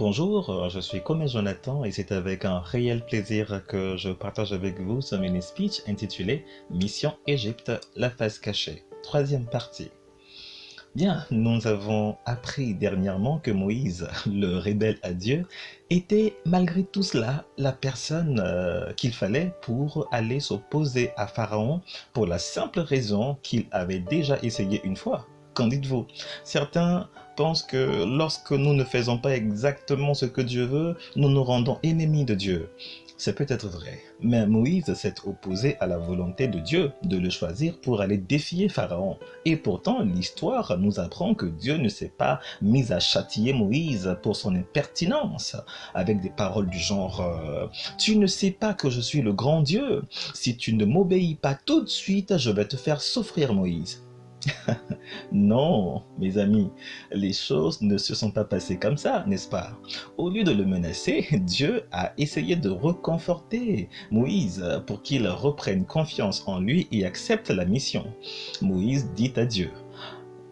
Bonjour, je suis Comé Jonathan et c'est avec un réel plaisir que je partage avec vous ce mini speech intitulé Mission Égypte, la phase cachée, troisième partie. Bien, nous avons appris dernièrement que Moïse, le rebelle à Dieu, était malgré tout cela la personne qu'il fallait pour aller s'opposer à Pharaon pour la simple raison qu'il avait déjà essayé une fois. Qu'en dites-vous? Certains pensent que lorsque nous ne faisons pas exactement ce que Dieu veut, nous nous rendons ennemis de Dieu. C'est peut-être vrai, mais Moïse s'est opposé à la volonté de Dieu de le choisir pour aller défier Pharaon. Et pourtant, l'histoire nous apprend que Dieu ne s'est pas mis à châtier Moïse pour son impertinence, avec des paroles du genre Tu ne sais pas que je suis le grand Dieu. Si tu ne m'obéis pas tout de suite, je vais te faire souffrir, Moïse. » Non, mes amis, les choses ne se sont pas passées comme ça, n'est-ce pas? Au lieu de le menacer, Dieu a essayé de reconforter Moïse pour qu'il reprenne confiance en lui et accepte la mission. Moïse dit à Dieu: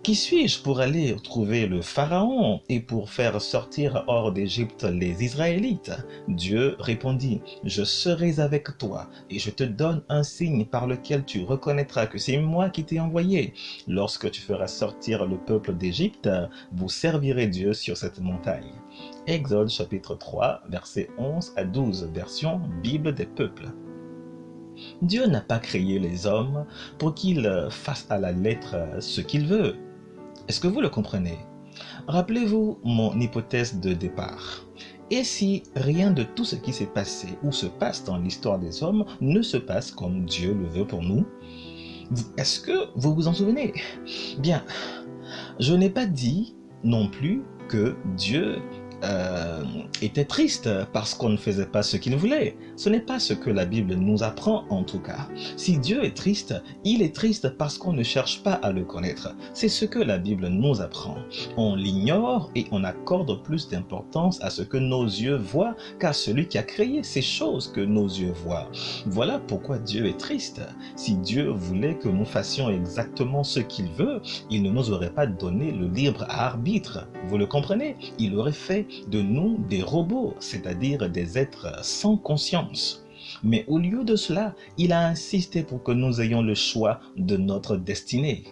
Qui suis-je pour aller trouver le Pharaon et pour faire sortir hors d'Égypte les Israélites? Dieu répondit: Je serai avec toi et je te donne un signe par lequel tu reconnaîtras que c'est moi qui t'ai envoyé. Lorsque tu feras sortir le peuple d'Égypte, vous servirez Dieu sur cette montagne. Exode chapitre 3, versets 11 à 12, version Bible des peuples. Dieu n'a pas créé les hommes pour qu'ils fassent à la lettre ce qu'il veut. Est-ce que vous le comprenez? Rappelez-vous mon hypothèse de départ. Et si rien de tout ce qui s'est passé ou se passe dans l'histoire des hommes ne se passe comme Dieu le veut pour nous? Est-ce que vous vous en souvenez? Bien, je n'ai pas dit non plus que Dieu était triste parce qu'on ne faisait pas ce qu'il voulait. Ce n'est pas ce que la Bible nous apprend en tout cas. Si Dieu est triste, il est triste parce qu'on ne cherche pas à le connaître. C'est ce que la Bible nous apprend. On l'ignore et on accorde plus d'importance à ce que nos yeux voient qu'à celui qui a créé ces choses que nos yeux voient. Voilà pourquoi Dieu est triste. Si Dieu voulait que nous fassions exactement ce qu'il veut, il ne nous aurait pas donné le libre arbitre. Vous le comprenez? Il aurait fait de nous des robots, c'est-à-dire des êtres sans conscience. Mais au lieu de cela, il a insisté pour que nous ayons le choix de notre destinée.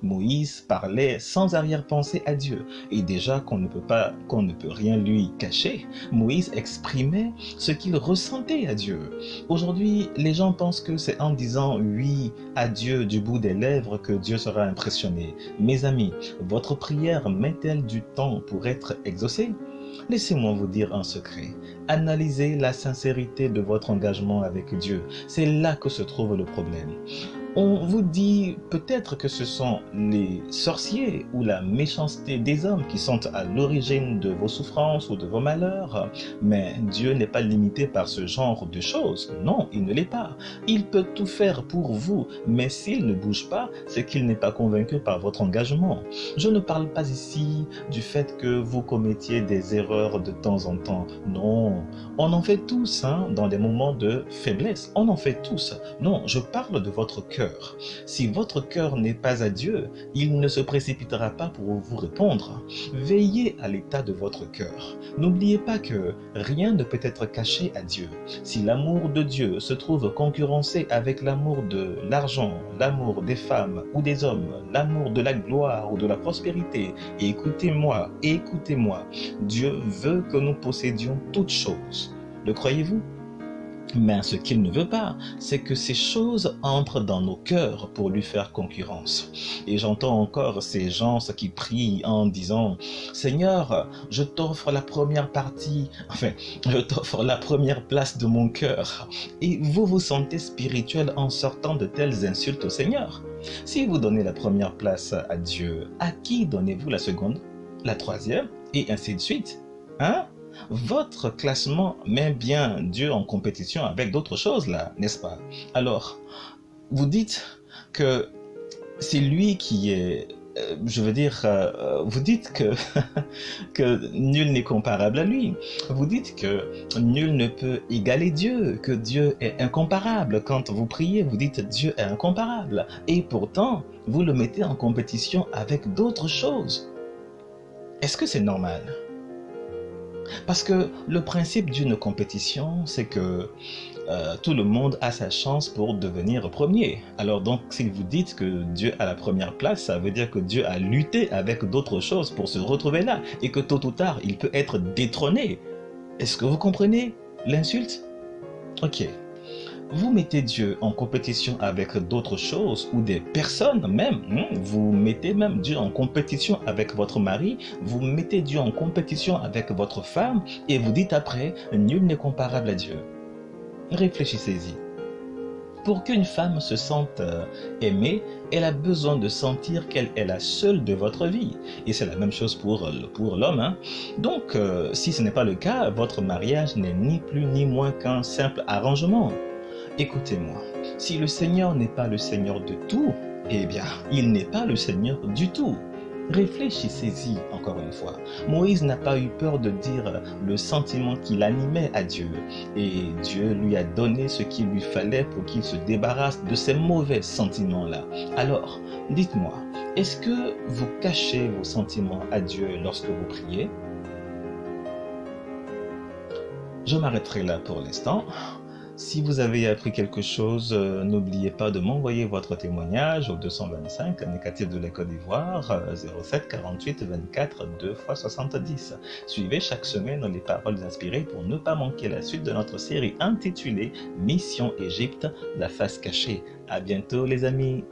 Moïse parlait sans arrière-pensée à Dieu, et déjà qu'on ne peut rien lui cacher, Moïse exprimait ce qu'il ressentait à Dieu. Aujourd'hui, les gens pensent que c'est en disant oui à Dieu du bout des lèvres que Dieu sera impressionné. Mes amis, votre prière met-elle du temps pour être exaucée? Laissez-moi vous dire un secret. Analysez la sincérité de votre engagement avec Dieu. C'est là que se trouve le problème. On vous dit peut-être que ce sont les sorciers ou la méchanceté des hommes qui sont à l'origine de vos souffrances ou de vos malheurs, mais Dieu n'est pas limité par ce genre de choses. Non, il ne l'est pas. Il peut tout faire pour vous, mais s'il ne bouge pas, c'est qu'il n'est pas convaincu par votre engagement. Je ne parle pas ici du fait que vous commettiez des erreurs de temps en temps. Non, on en fait tous dans des moments de faiblesse. On en fait tous. Non, je parle de votre cœur. Si votre cœur n'est pas à Dieu, il ne se précipitera pas pour vous répondre. Veillez à l'état de votre cœur. N'oubliez pas que rien ne peut être caché à Dieu. Si l'amour de Dieu se trouve concurrencé avec l'amour de l'argent, l'amour des femmes ou des hommes, l'amour de la gloire ou de la prospérité, écoutez-moi, Dieu veut que nous possédions toutes choses. Le croyez-vous? Mais ce qu'il ne veut pas, c'est que ces choses entrent dans nos cœurs pour lui faire concurrence. Et j'entends encore ces gens qui prient en disant « Seigneur, je t'offre la première je t'offre la première place de mon cœur. » Et vous vous sentez spirituel en sortant de telles insultes au Seigneur. Si vous donnez la première place à Dieu, à qui donnez-vous la seconde, la troisième, et ainsi de suite? Votre classement met bien Dieu en compétition avec d'autres choses là, n'est-ce pas? Alors, vous dites que c'est lui qui est... vous dites que, que nul n'est comparable à lui. Vous dites que nul ne peut égaler Dieu, que Dieu est incomparable. Quand vous priez, vous dites Dieu est incomparable. Et pourtant, vous le mettez en compétition avec d'autres choses. Est-ce que c'est normal? Parce que le principe d'une compétition, c'est que tout le monde a sa chance pour devenir premier. Alors donc, si vous dites que Dieu a la première place, ça veut dire que Dieu a lutté avec d'autres choses pour se retrouver là et que tôt ou tard, il peut être détrôné. Est-ce que vous comprenez l'insulte? Ok. Vous mettez Dieu en compétition avec d'autres choses ou des personnes même. Vous mettez même Dieu en compétition avec votre mari. Vous mettez Dieu en compétition avec votre femme et vous dites après, nul n'est comparable à Dieu. Réfléchissez-y. Pour qu'une femme se sente aimée, elle a besoin de sentir qu'elle est la seule de votre vie. Et c'est la même chose pour l'homme. Hein. Donc, si ce n'est pas le cas, votre mariage n'est ni plus ni moins qu'un simple arrangement. Écoutez-moi, si le Seigneur n'est pas le Seigneur de tout, eh bien, il n'est pas le Seigneur du tout. Réfléchissez-y encore une fois. Moïse n'a pas eu peur de dire le sentiment qu'il animait à Dieu. Et Dieu lui a donné ce qu'il lui fallait pour qu'il se débarrasse de ces mauvais sentiments-là. Alors, dites-moi, est-ce que vous cachez vos sentiments à Dieu lorsque vous priez? Je m'arrêterai là pour l'instant. Si vous avez appris quelque chose, n'oubliez pas de m'envoyer votre témoignage au 225 négatif de la Côte d'Ivoire 07 48 24 2 x 70. Suivez chaque semaine les paroles inspirées pour ne pas manquer la suite de notre série intitulée Mission Égypte, la face cachée. À bientôt les amis.